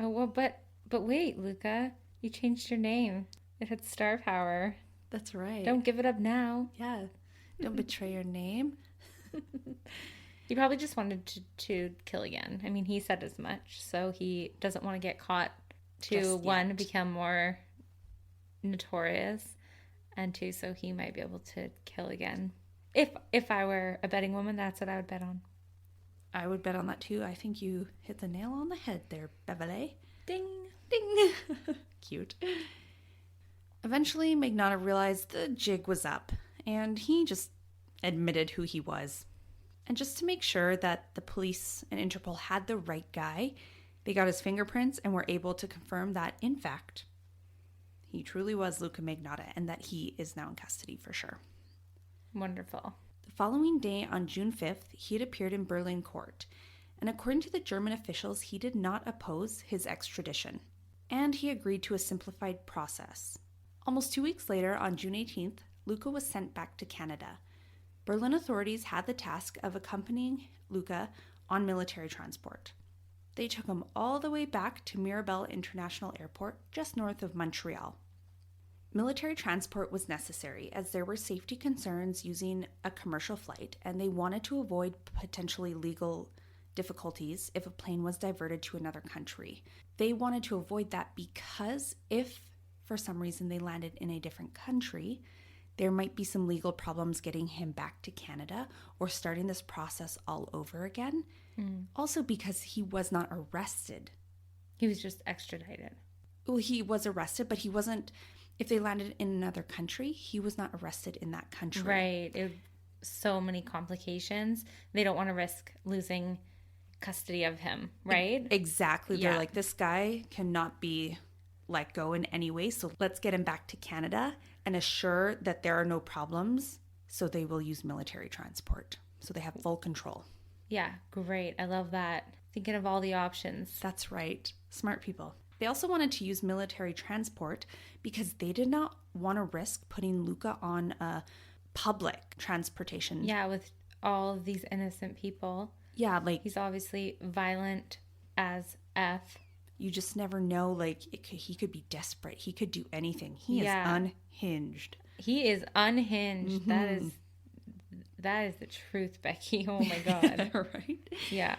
Oh, well, but wait, Luca, you changed your name. It had star power. That's right. Don't give it up now. Yeah. Don't betray your name. He probably just wanted to kill again. I mean, he said as much, so he doesn't want to get caught to, one, become more notorious, and 2, so he might be able to kill again. If I were a betting woman, that's what I would bet on. I would bet on that too. I think you hit the nail on the head there, Beverly. Ding. Ding. Cute. Eventually, Magnotta realized the jig was up, and he just admitted who he was. And just to make sure that the police and Interpol had the right guy, they got his fingerprints and were able to confirm that, in fact, he truly was Luca Magnotta and that he is now in custody for sure. Wonderful. The following day, on June 5th, he had appeared in Berlin court, and according to the German officials, he did not oppose his extradition, and he agreed to a simplified process. Almost 2 weeks later, on June 18th, Luca was sent back to Canada. Berlin authorities had the task of accompanying Luca on military transport. They took him all the way back to Mirabel International Airport, just north of Montreal. Military transport was necessary as there were safety concerns using a commercial flight, and they wanted to avoid potentially legal difficulties if a plane was diverted to another country. They wanted to avoid that because if, for some reason, they landed in a different country, there might be some legal problems getting him back to Canada or starting this process all over again. Also because he was not arrested. He was just extradited. Well, he was arrested, but he wasn't... If they landed in another country, he was not arrested in that country. Right. So many complications. They don't want to risk losing custody of him, right? Exactly. Yeah. They're like, this guy cannot be let go in any way, so let's get him back to Canada and assure that there are no problems, so they will use military transport. So they have full control. Yeah, great. I love that. Thinking of all the options. That's right. Smart people. They also wanted to use military transport because they did not want to risk putting Luca on a public transportation. Yeah, with all of these innocent people. Yeah, like... He's obviously violent as F. You just never know, like, he could be desperate. He could do anything. He is unhinged. He is unhinged. Mm-hmm. That is the truth, Becky. Oh, my God. Right? Yeah.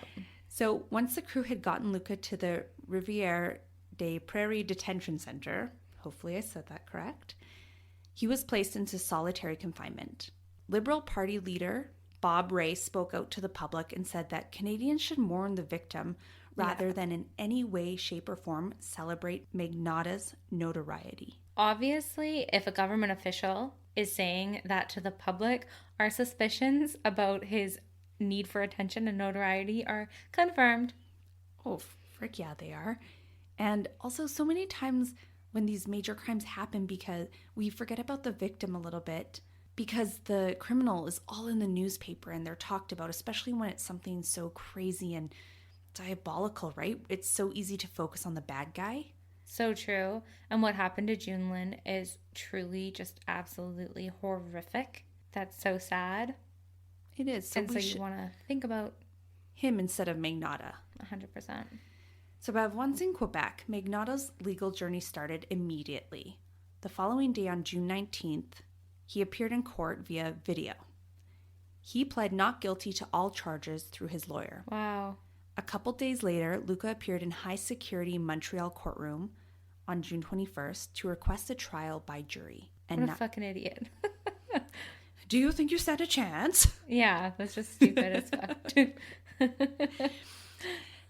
So once the crew had gotten Luca to the Rivière des Prairies Detention Center, hopefully I said that correct, he was placed into solitary confinement. Liberal Party leader Bob Rae spoke out to the public and said that Canadians should mourn the victim rather than in any way, shape, or form celebrate Magnotta's notoriety. Obviously, if a government official is saying that to the public, our suspicions about his need for attention and notoriety are confirmed. Oh, frick yeah, they are. And also, so many times when these major crimes happen, because we forget about the victim a little bit, because the criminal is all in the newspaper and they're talked about, especially when it's something so crazy and diabolical, right? It's so easy to focus on the bad guy. So true. And what happened to Jun Lin is truly just absolutely horrific. That's so sad. It is. So and so you want to think about him instead of Magnotta. 100%. So once in Quebec, Magnotta's legal journey started immediately. The following day on June 19th, he appeared in court via video. He pled not guilty to all charges through his lawyer. Wow. A couple days later, Luca appeared in high-security Montreal courtroom on June 21st to request a trial by jury. And what a fucking idiot. Do you think you stand a chance? Yeah, that's just stupid as fuck.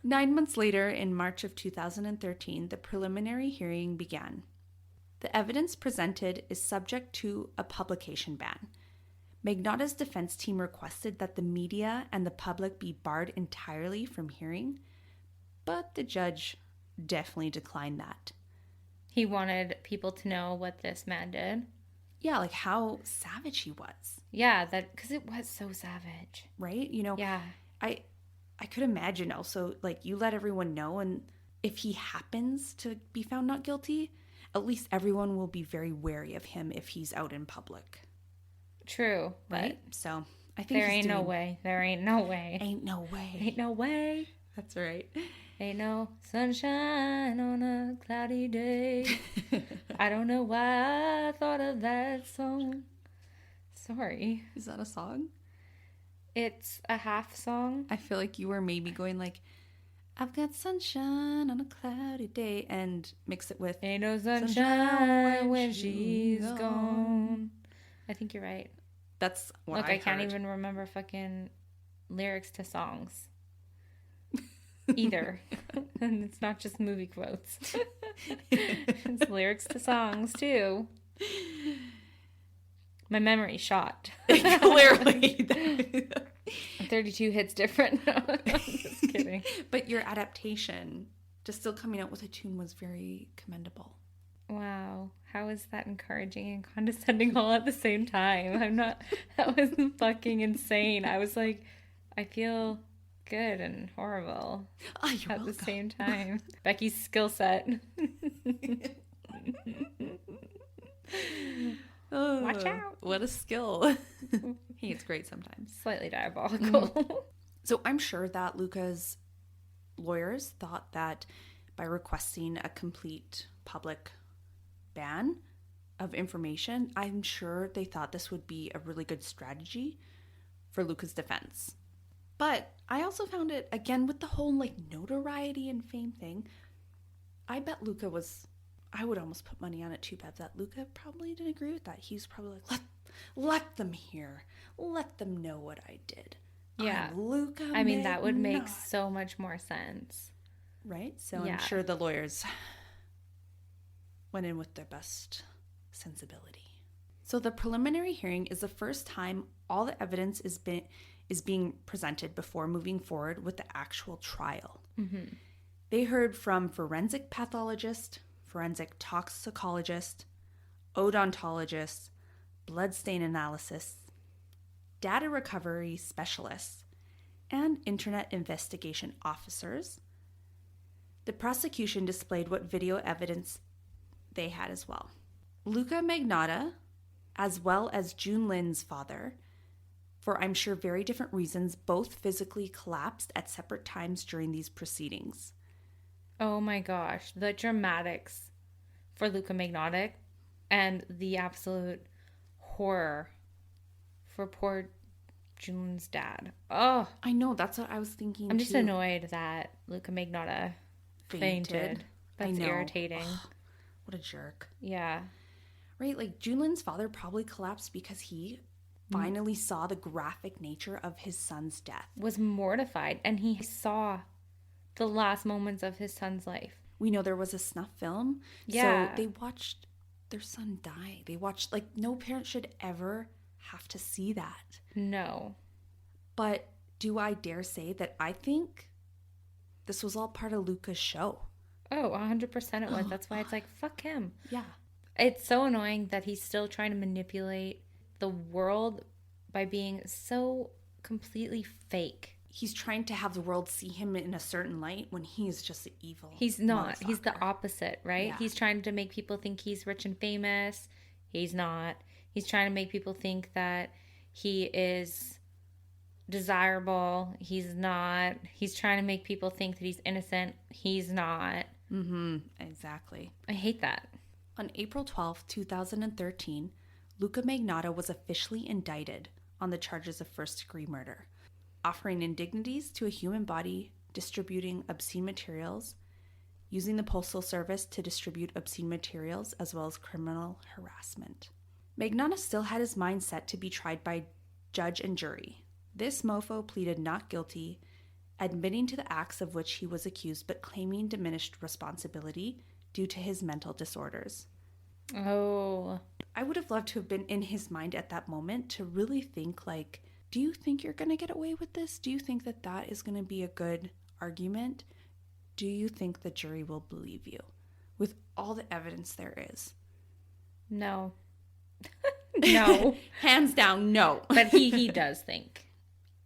9 months later, in March of 2013, the preliminary hearing began. The evidence presented is subject to a publication ban. Magnotta's defense team requested that the media and the public be barred entirely from hearing, but the judge definitely declined that. He wanted people to know what this man did. Yeah, like how savage he was. Yeah, because it was so savage. Right? You know, yeah. I could imagine also, like, you let everyone know, and if he happens to be found not guilty, at least everyone will be very wary of him if he's out in public. True. Right? So I think there ain't no way. There ain't no way. Ain't no way. Ain't no way. That's right. Ain't no sunshine on a cloudy day. I don't know why I thought of that song. Sorry. Is that a song? It's a half song. I feel like you were maybe going like, I've got sunshine on a cloudy day, and mix it with ain't no sunshine when she's gone. I think you're right. That's what Look, I can't even remember fucking lyrics to songs. Either. And it's not just movie quotes. It's lyrics to songs, too. My memory's shot. Clearly. 32 hits different. No, I'm just kidding. But your adaptation, just still coming out with a tune, was very commendable. Wow. How is that encouraging and condescending all at the same time? That was fucking insane. I was like, I feel good and horrible at the same time. Becky's skill set. Watch out. What a skill. Hey, it's great sometimes. Slightly diabolical. So I'm sure that Luca's lawyers thought that by requesting a complete public ban of information, I'm sure they thought this would be a really good strategy for Luca's defense. But I also found it, again, with the whole like notoriety and fame thing, I bet Luca was, I would almost put money on it too, Bev, that Luca probably didn't agree with that. He's probably like, let them hear. Let them know what I did. Yeah. I'm Luca. I mean, that would make so much more sense. Right? So yeah. I'm sure the lawyers went in with their best sensibility. So the preliminary hearing is the first time all the evidence is being presented before moving forward with the actual trial. Mm-hmm. They heard from forensic pathologist, forensic toxicologist, odontologist, bloodstain analysis, data recovery specialists, and internet investigation officers. The prosecution displayed what video evidence they had as well. Luca Magnotta, as well as Jun Lin's father, for I'm sure very different reasons, both physically collapsed at separate times during these proceedings. Oh my gosh, the dramatics for Luca Magnotta and the absolute horror for poor Jun's dad. Oh, I know, that's what I was thinking. I'm just annoyed that Luca Magnotta fainted. That's irritating. What a jerk. Yeah. Right, like Jun Lin's father probably collapsed because he finally saw the graphic nature of his son's death. Was mortified, and he saw the last moments of his son's life. We know there was a snuff film. Yeah. So they watched their son die. They watched, like, no parent should ever have to see that. No. But do I dare say that I think this was all part of Luca's show? Oh, 100% it was. That's why it's like, fuck him. Yeah. It's so annoying that he's still trying to manipulate the world by being so completely fake. he's trying to have the world see him in a certain light when he is just an evil. He's not. He's the opposite, right? Yeah. He's trying to make people think he's rich and famous. He's not. He's trying to make people think that he is desirable. He's not. He's trying to make people think that he's innocent. He's not. Exactly. I hate that. On April 12th, 2013, Luca Magnotta was officially indicted on the charges of first-degree murder, offering indignities to a human body, distributing obscene materials, using the Postal Service to distribute obscene materials, as well as criminal harassment. Magnotta still had his mind set to be tried by judge and jury. This mofo pleaded not guilty, admitting to the acts of which he was accused, but claiming diminished responsibility due to his mental disorders. Oh. I would have loved to have been in his mind at that moment to really think, like, do you think you're going to get away with this? Do you think that that is going to be a good argument? Do you think the jury will believe you with all the evidence there is? No. No. Hands down, no. But he does think.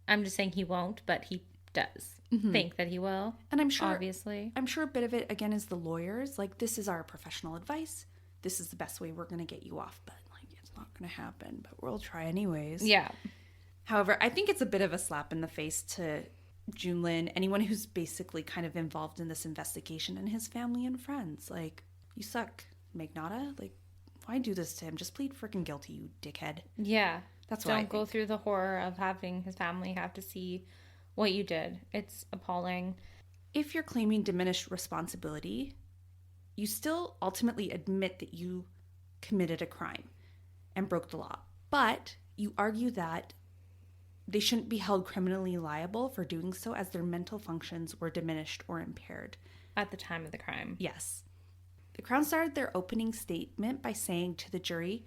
I'm just saying he won't, but he does think that he will. And I'm sure, obviously. I'm sure a bit of it, again, is the lawyers. Like, this is our professional advice. This is the best way we're going to get you off. But, like, it's not going to happen. But we'll try anyways. Yeah. However, I think it's a bit of a slap in the face to Jun Lin, anyone who's basically kind of involved in this investigation, and his family and friends. Like, you suck, Magnotta. Like, why do this to him? Just plead freaking guilty, you dickhead. Yeah. That's why. Don't go through the horror of having his family have to see what you did. It's appalling. If you're claiming diminished responsibility, you still ultimately admit that you committed a crime and broke the law. But you argue that they shouldn't be held criminally liable for doing so, as their mental functions were diminished or impaired. At the time of the crime. Yes. The Crown started their opening statement by saying to the jury,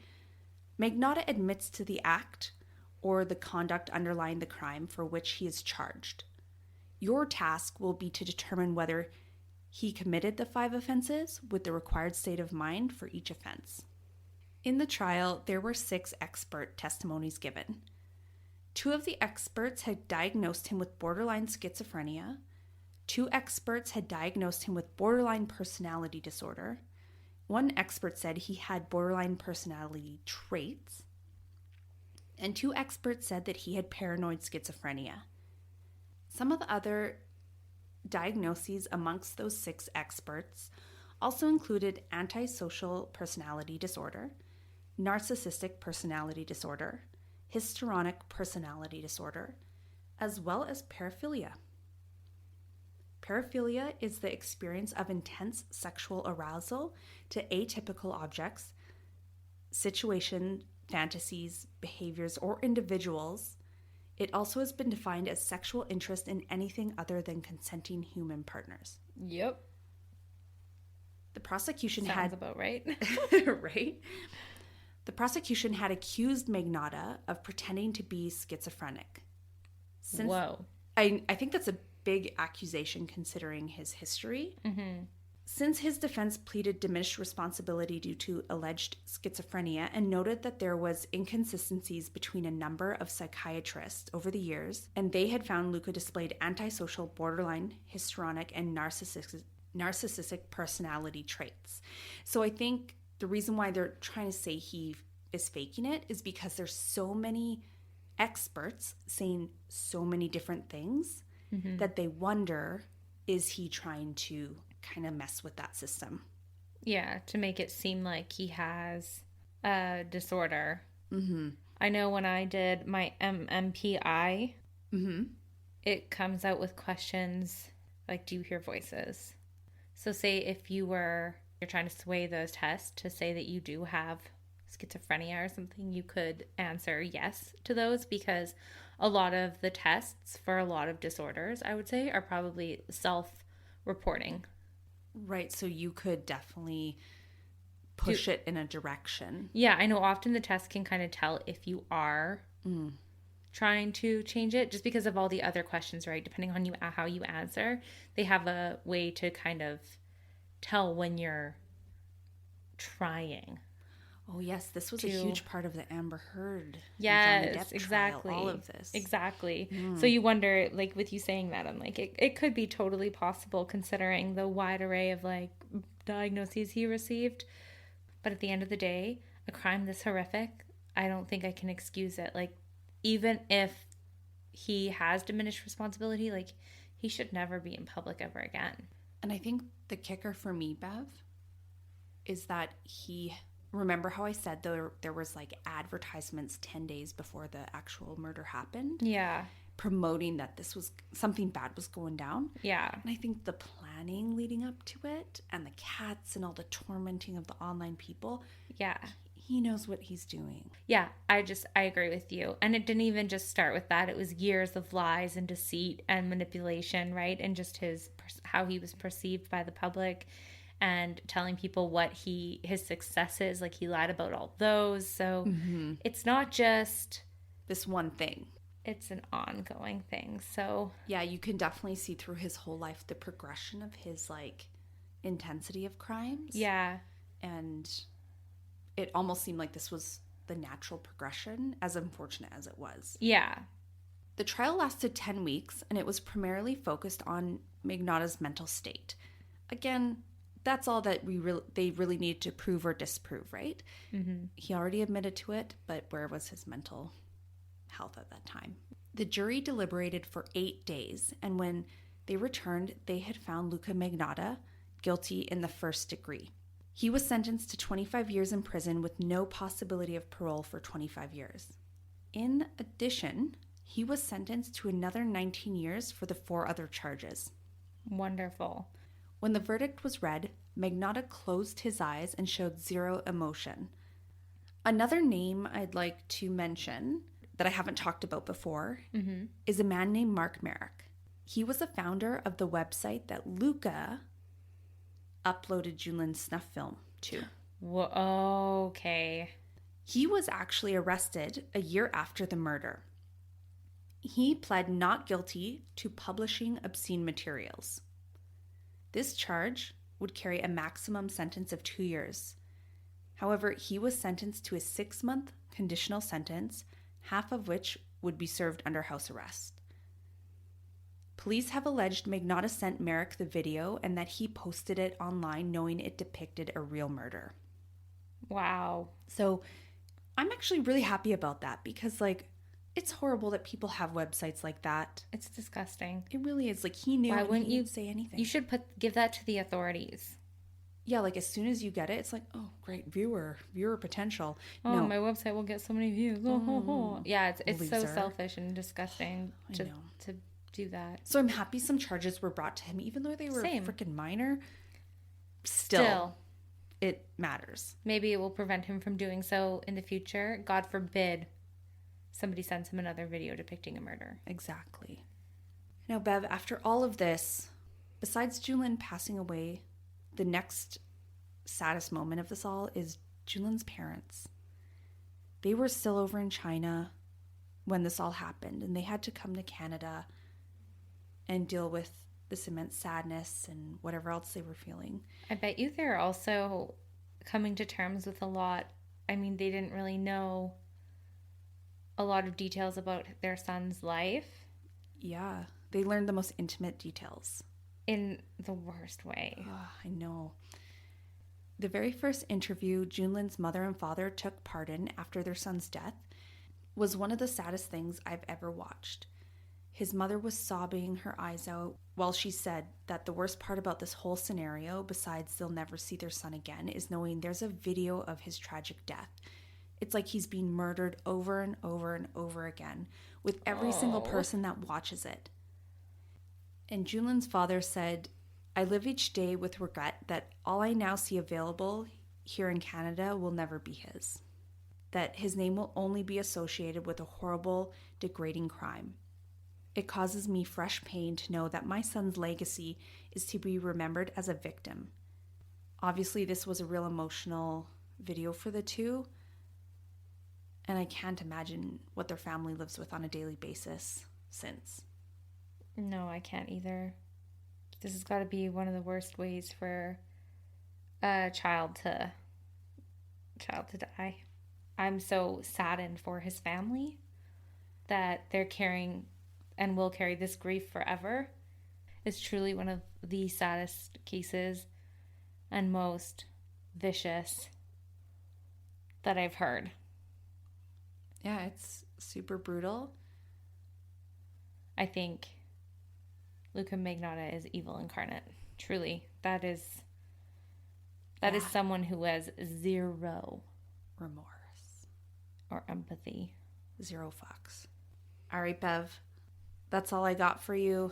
Magnotta admits to the act or the conduct underlying the crime for which he is charged. Your task will be to determine whether he committed the 5 offenses with the required state of mind for each offense. In the trial, there were 6 expert testimonies given. 2 of the experts had diagnosed him with borderline schizophrenia. 2 experts had diagnosed him with borderline personality disorder. 1 expert said he had borderline personality traits. And 2 experts said that he had paranoid schizophrenia. Some of the other diagnoses amongst those 6 experts also included antisocial personality disorder, narcissistic personality disorder, histrionic personality disorder, as well as paraphilia. Paraphilia is the experience of intense sexual arousal to atypical objects, situation, fantasies, behaviors, or individuals. It also has been defined as sexual interest in anything other than consenting human partners. Yep. The prosecution Sounds about right. right? The prosecution had accused Magnotta of pretending to be schizophrenic. Whoa. I think that's a big accusation considering his history. Mm-hmm. Since his defense pleaded diminished responsibility due to alleged schizophrenia and noted that there was inconsistencies between a number of psychiatrists over the years, and they had found Luca displayed antisocial, borderline, histrionic, and narcissistic personality traits. So I think the reason why they're trying to say he is faking it is because there's so many experts saying so many different things that they wonder, is he trying to kind of mess with that system? Yeah, to make it seem like he has a disorder. Mm-hmm. I know when I did my MMPI, it comes out with questions like, do you hear voices? So say if you're trying to sway those tests to say that you do have schizophrenia or something, you could answer yes to those, because a lot of the tests for a lot of disorders, I would say, are probably self-reporting. Right, so you could definitely push it in a direction. Yeah, I know often the test can kind of tell if you are trying to change it, just because of all the other questions, right? Depending on how you answer, they have a way to kind of tell when you're trying. Oh, yes. This was a to huge part of the Amber Heard and Johnny yes, Depp exactly. trial, all of this. Exactly. So you wonder, like, with you saying that, I'm like, it could be totally possible considering the wide array of, like, diagnoses he received. But at the end of the day, a crime this horrific, I don't think I can excuse it. Like, even if he has diminished responsibility, like, he should never be in public ever again. And I think the kicker for me, Bev, is that remember how I said there was like advertisements 10 days before the actual murder happened? Yeah. Promoting that this was something bad was going down. Yeah. And I think the planning leading up to it and the cats and all the tormenting of the online people. Yeah. He knows what he's doing. Yeah, I agree with you. And it didn't even just start with that. It was years of lies and deceit and manipulation, right? And just how he was perceived by the public and telling people what his successes, like he lied about all those. So it's not just this one thing. It's an ongoing thing. So yeah, you can definitely see through his whole life the progression of his like intensity of crimes. Yeah. And it almost seemed like this was the natural progression, as unfortunate as it was. Yeah. The trial lasted 10 weeks, and it was primarily focused on Magnotta's mental state. Again, that's all that they really needed to prove or disprove, right? Mm-hmm. He already admitted to it, but where was his mental health at that time? The jury deliberated for 8 days, and when they returned, they had found Luca Magnotta guilty in the first degree. He was sentenced to 25 years in prison with no possibility of parole for 25 years. In addition, he was sentenced to another 19 years for the 4 other charges. Wonderful. When the verdict was read, Magnotta closed his eyes and showed zero emotion. Another name I'd like to mention that I haven't talked about before is a man named Mark Merrick. He was the founder of the website that Luca uploaded Jun Lin's snuff film to. Whoa, okay. He was actually arrested a year after the murder. He pled not guilty to publishing obscene materials. This charge would carry a maximum sentence of 2 years. However, he was sentenced to a 6-month conditional sentence, half of which would be served under house arrest. Police have alleged Magnotta sent Merrick the video and that he posted it online knowing it depicted a real murder. Wow. So I'm actually really happy about that because, like, it's horrible that people have websites like that. It's disgusting. It really is. Like, he knew. Why wouldn't he you didn't say anything? You should give that to the authorities. Yeah, like as soon as you get it, it's like, oh, great, viewer potential. Oh, no. My website will get so many views. Yeah, it's so selfish and disgusting to do that. So I'm happy some charges were brought to him, even though they were freaking minor. Still, it matters. Maybe it will prevent him from doing so in the future. God forbid somebody sends him another video depicting a murder. Exactly. Now, Bev, after all of this, besides Jun Lin passing away, the next saddest moment of this all is Jun Lin's parents. They were still over in China when this all happened, and they had to come to Canada and deal with this immense sadness and whatever else they were feeling. I bet you they're also coming to terms with a lot. I mean, they didn't really know a lot of details about their son's life. Yeah, they learned the most intimate details. In the worst way. Oh, I know. The very first interview Jun Lin's mother and father took part in after their son's death was one of the saddest things I've ever watched. His mother was sobbing her eyes out while she said that the worst part about this whole scenario, besides they'll never see their son again, is knowing there's a video of his tragic death. It's like he's being murdered over and over and over again with every single person that watches it. And Jun Lin's father said, I live each day with regret that all I now see available here in Canada will never be his. That his name will only be associated with a horrible, degrading crime. It causes me fresh pain to know that my son's legacy is to be remembered as a victim. Obviously, this was a real emotional video for the two, and I can't imagine what their family lives with on a daily basis since. No, I can't either. This has got to be one of the worst ways for a child to child to die. I'm so saddened for his family that they're carrying and will carry this grief forever. It's truly one of the saddest cases and most vicious that I've heard. Yeah, it's super brutal. I think Luca Magnotta is evil incarnate. Truly. That is someone who has zero remorse or empathy. Zero fucks. All right, Bev. That's all I got for you.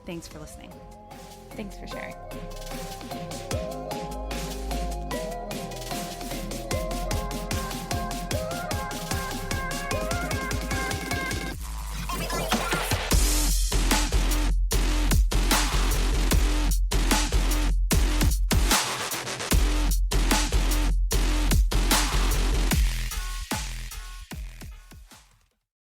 Thanks for listening. Thanks for sharing.